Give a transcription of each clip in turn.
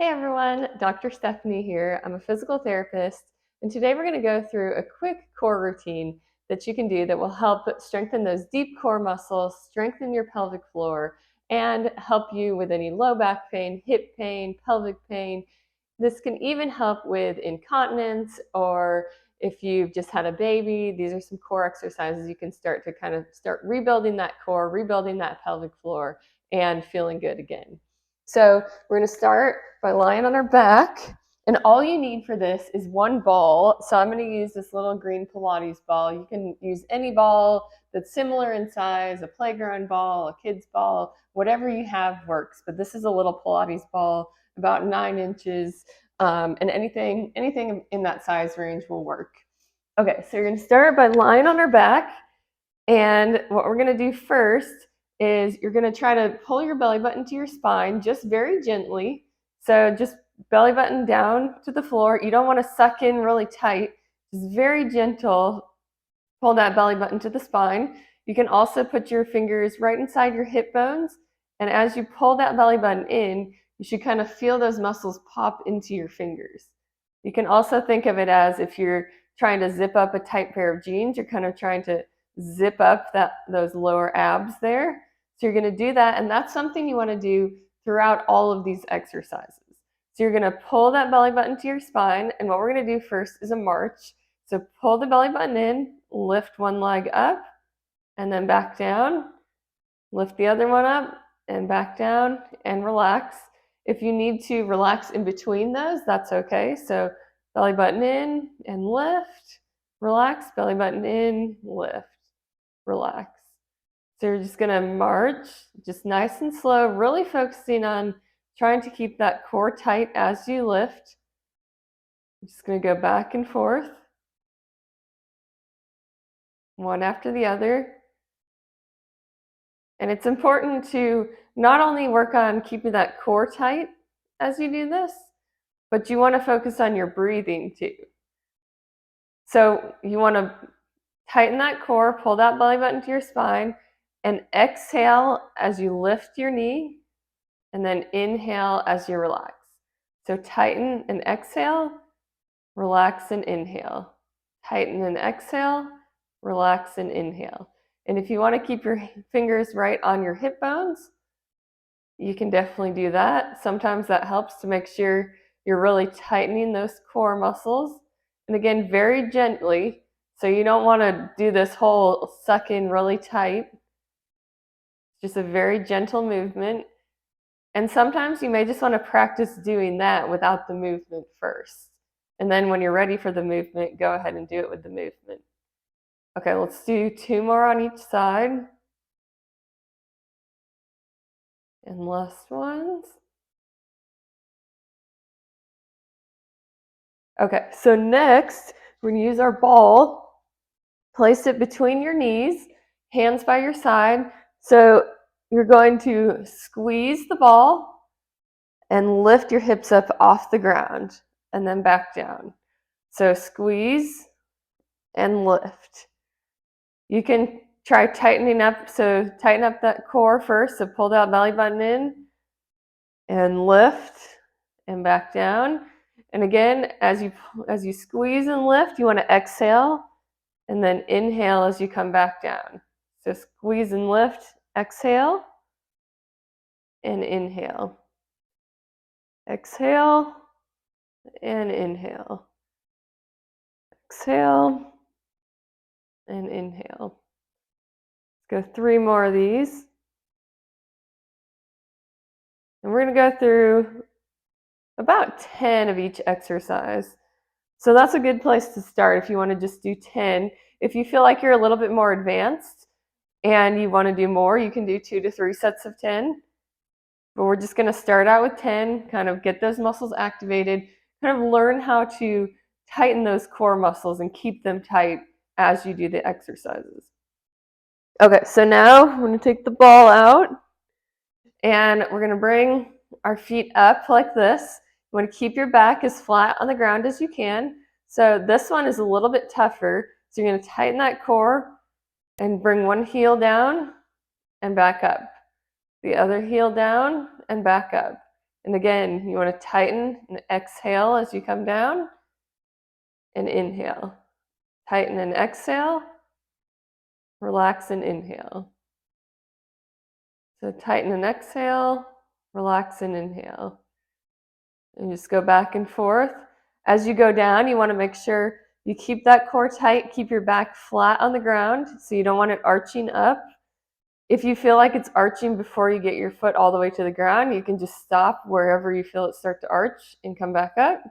Hey everyone, Dr. Stephanie here. I'm a physical therapist, and today we're going to go through a quick core routine that you can do that will help strengthen those deep core muscles, strengthen your pelvic floor, and help you with any low back pain, hip pain, pelvic pain. This can even help with incontinence, or if you've just had a baby. These are some core exercises you can start to kind of start rebuilding that core, rebuilding that pelvic floor, and feeling good again. So we're going to start by lying on our back, and all you need for this is one ball. So I'm going to use this little green Pilates ball. You can use any ball that's similar in size, a playground ball, a kid's ball, whatever you have works. But this is a little Pilates ball, about 9 inches, and anything in that size range will work. Okay, so you're going to start by lying on our back, and what we're going to do first is you're going to try to pull your belly button to your spine just very gently. So just belly button down to the floor. You don't want to suck in really tight. Just very gentle. Pull that belly button to the spine. You can also put your fingers right inside your hip bones. And as you pull that belly button in, you should kind of feel those muscles pop into your fingers. You can also think of it as if you're trying to zip up a tight pair of jeans, you're kind of trying to zip up those lower abs there. So you're going to do that, and that's something you want to do throughout all of these exercises. So you're going to pull that belly button to your spine, and what we're going to do first is a march. So pull the belly button in, lift one leg up, and then back down. Lift the other one up, and back down, and relax. If you need to relax in between those, that's okay. So belly button in and lift, relax, belly button in, lift, relax. So you're just going to march, just nice and slow, really focusing on trying to keep that core tight as you lift. I'm just going to go back and forth, one after the other. And it's important to not only work on keeping that core tight as you do this, but you want to focus on your breathing too. So you want to tighten that core, pull that belly button to your spine, and exhale as you lift your knee, and then inhale as you relax. So tighten and exhale, relax and inhale. Tighten and exhale, relax and inhale. And if you want to keep your fingers right on your hip bones, you can definitely do that. Sometimes that helps to make sure you're really tightening those core muscles. And again, very gently. So you don't want to do this whole suck in really tight. Just a very gentle movement. And sometimes you may just want to practice doing that without the movement first. And then when you're ready for the movement, go ahead and do it with the movement. Okay, let's do 2 more on each side. And last ones. Okay, so next, we're going to use our ball. Place it between your knees, hands by your side. So you're going to squeeze the ball and lift your hips up off the ground and then back down. So squeeze and lift. You can try tightening up, so tighten up that core first, so pull that belly button in and lift and back down. And again, as you squeeze and lift, you want to exhale and then inhale as you come back down. So squeeze and lift, exhale, and inhale. Exhale and inhale. Exhale and inhale. Let's go 3 more of these. And we're going to go through about 10 of each exercise. So that's a good place to start if you want to just do 10. If you feel like you're a little bit more advanced and you want to do more, you can do 2 to 3 sets of 10. But we're just going to start out with 10, kind of get those muscles activated, kind of learn how to tighten those core muscles and keep them tight as you do the exercises. Okay, so now we're going to take the ball out and we're going to bring our feet up like this. You want to keep your back as flat on the ground as you can. So this one is a little bit tougher. So you're going to tighten that core and bring one heel down and back up. The other heel down and back up. And again, you want to tighten and exhale as you come down, and inhale. Tighten and exhale, relax and inhale. So tighten and exhale, relax and inhale. And just go back and forth. As you go down, you want to make sure you keep that core tight, keep your back flat on the ground, so you don't want it arching up. If you feel like it's arching before you get your foot all the way to the ground, you can just stop wherever you feel it start to arch and come back up.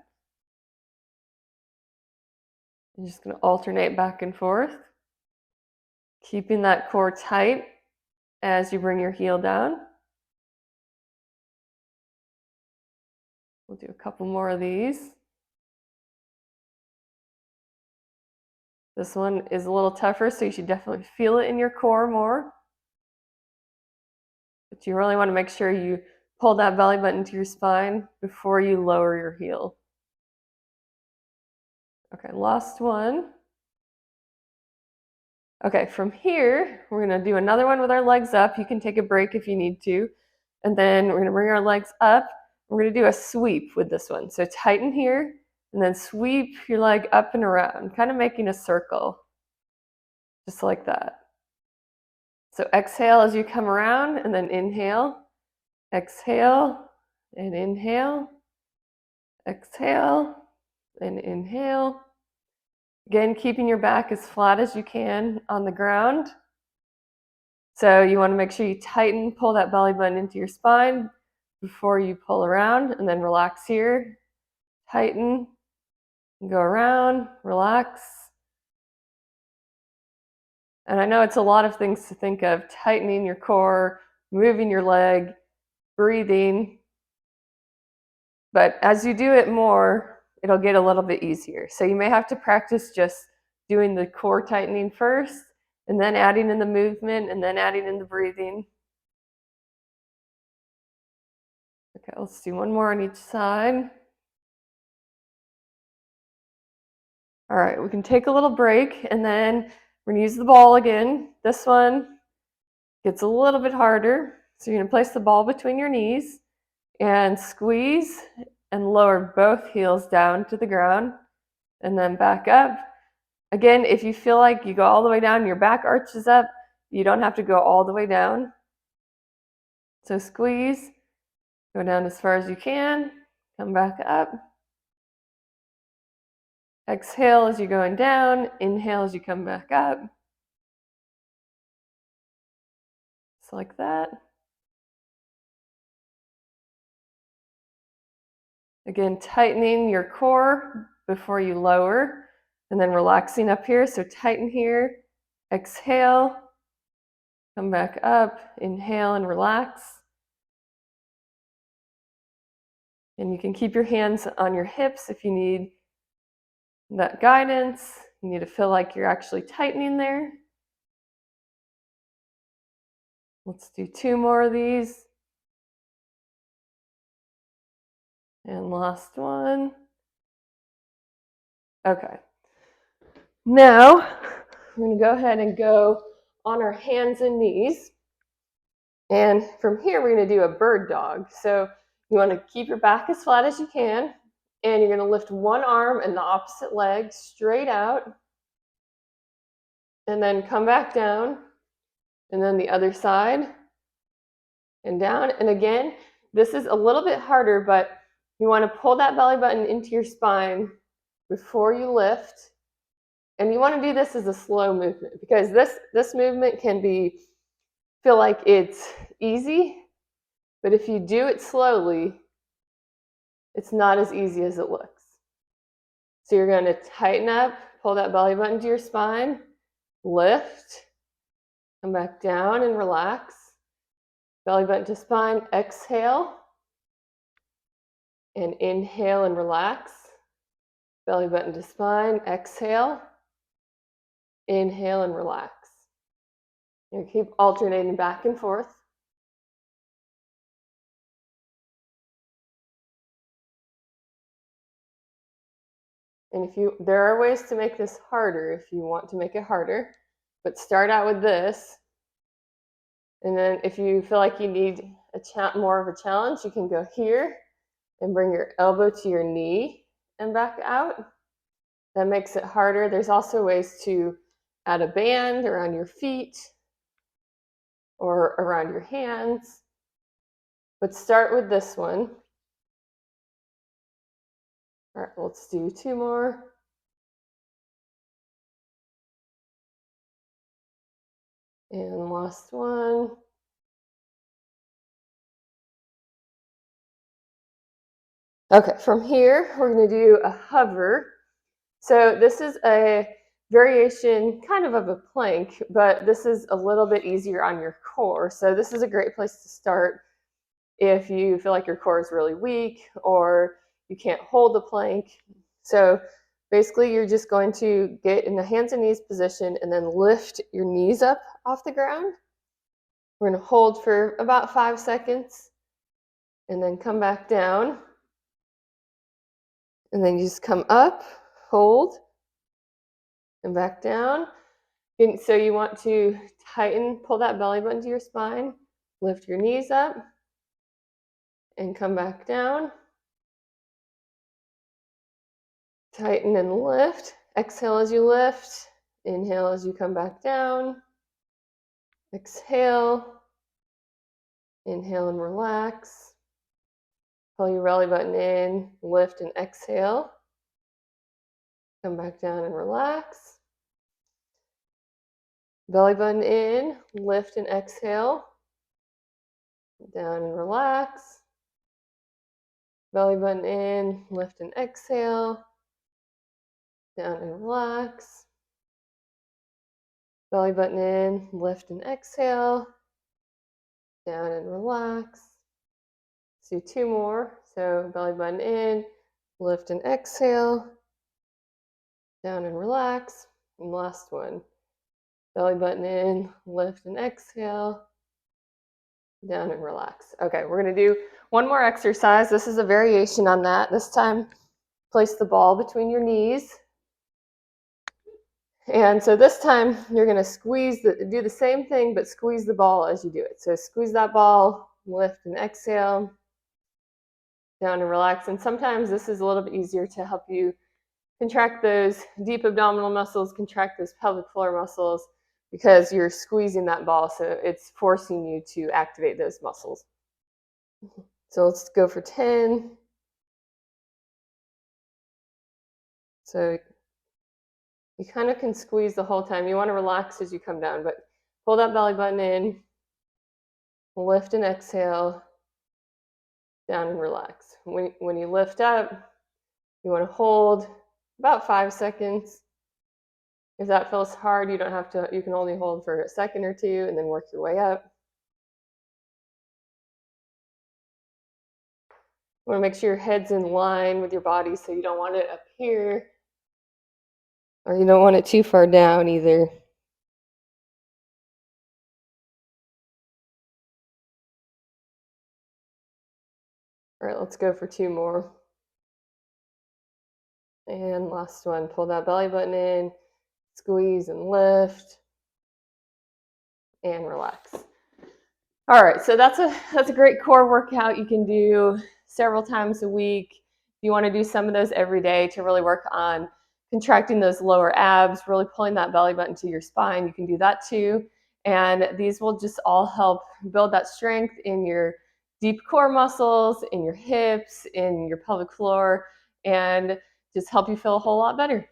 I'm just going to alternate back and forth, keeping that core tight as you bring your heel down. We'll do a couple more of these. This one is a little tougher, so you should definitely feel it in your core more. But you really want to make sure you pull that belly button to your spine before you lower your heel. Okay, last one. Okay, from here, we're going to do another one with our legs up. You can take a break if you need to. And then we're going to bring our legs up. We're going to do a sweep with this one. So tighten here, and then sweep your leg up and around, kind of making a circle, just like that. So exhale as you come around, and then inhale. Exhale, and inhale. Exhale, and inhale. Again, keeping your back as flat as you can on the ground. So you want to make sure you tighten, pull that belly button into your spine before you pull around, and then relax here. Tighten, go around, relax. And I know it's a lot of things to think of: tightening your core, moving your leg, breathing. But as you do it more, it'll get a little bit easier. So you may have to practice just doing the core tightening first, and then adding in the movement, and then adding in the breathing. Okay, let's do one more on each side. All right, we can take a little break, and then we're going to use the ball again. This one gets a little bit harder. So you're going to place the ball between your knees and squeeze and lower both heels down to the ground, and then back up. Again, if you feel like you go all the way down and your back arches up, you don't have to go all the way down. So squeeze, go down as far as you can, come back up. Exhale as you're going down, inhale as you come back up. Just like that. Again, tightening your core before you lower, and then relaxing up here. So tighten here, exhale, come back up, inhale and relax. And you can keep your hands on your hips if you need that guidance. You need to feel like you're actually tightening there. Let's do 2 more of these. And last one. Okay. Now, we're going to go ahead and go on our hands and knees. And from here, we're going to do a bird dog. So you want to keep your back as flat as you can. And you're going to lift one arm and the opposite leg straight out. And then come back down. And then the other side. And down. And again, this is a little bit harder, but you want to pull that belly button into your spine before you lift. And you want to do this as a slow movement, because this movement can feel like it's easy, but if you do it slowly, it's not as easy as it looks. So you're going to tighten up, pull that belly button to your spine, lift, come back down and relax. Belly button to spine, exhale, and inhale and relax. Belly button to spine, exhale, inhale and relax. You keep alternating back and forth. And there are ways to make this harder if you want to make it harder, but start out with this. And then if you feel like you need more of a challenge, you can go here and bring your elbow to your knee and back out. That makes it harder. There's also ways to add a band around your feet or around your hands. But start with this one. All right, let's do 2 more. And last one. Okay, from here, we're going to do a hover. So this is a variation kind of a plank, but this is a little bit easier on your core. So this is a great place to start if you feel like your core is really weak or you can't hold the plank. So basically you're just going to get in the hands and knees position and then lift your knees up off the ground. We're going to hold for about 5 seconds and then come back down. And then you just come up, hold, and back down. And so you want to tighten, pull that belly button to your spine, lift your knees up, and come back down. Tighten and lift. Exhale as you lift. Inhale as you come back down. Exhale. Inhale and relax. Pull your belly button in, lift and exhale. Come back down and relax. Belly button in, lift and exhale. Down and relax. Belly button in, lift and exhale. Down and relax. Belly button in, lift and exhale. Down and relax. Let's do 2 more. So belly button in, lift and exhale. Down and relax. And last one. Belly button in, lift and exhale. Down and relax. Okay, we're going to do one more exercise. This is a variation on that. This time, place the ball between your knees. And so this time, you're going to do the same thing, but squeeze the ball as you do it. So squeeze that ball, lift and exhale, down and relax. And sometimes this is a little bit easier to help you contract those deep abdominal muscles, contract those pelvic floor muscles, because you're squeezing that ball, so it's forcing you to activate those muscles. So let's go for 10. So you kind of can squeeze the whole time. You want to relax as you come down, but pull that belly button in, lift and exhale, down and relax. When you lift up, you want to hold about 5 seconds. If that feels hard, you don't have to, you can only hold for a second or 2 and then work your way up. You want to make sure your head's in line with your body, so you don't want it up here, or you don't want it too far down either. All right, let's go for 2 more. And last one, pull that belly button in, squeeze and lift, and relax. All right, so that's a great core workout you can do several times a week. If you want to do some of those every day to really work on contracting those lower abs, really pulling that belly button to your spine, you can do that too. And these will just all help build that strength in your deep core muscles, in your hips, in your pelvic floor, and just help you feel a whole lot better.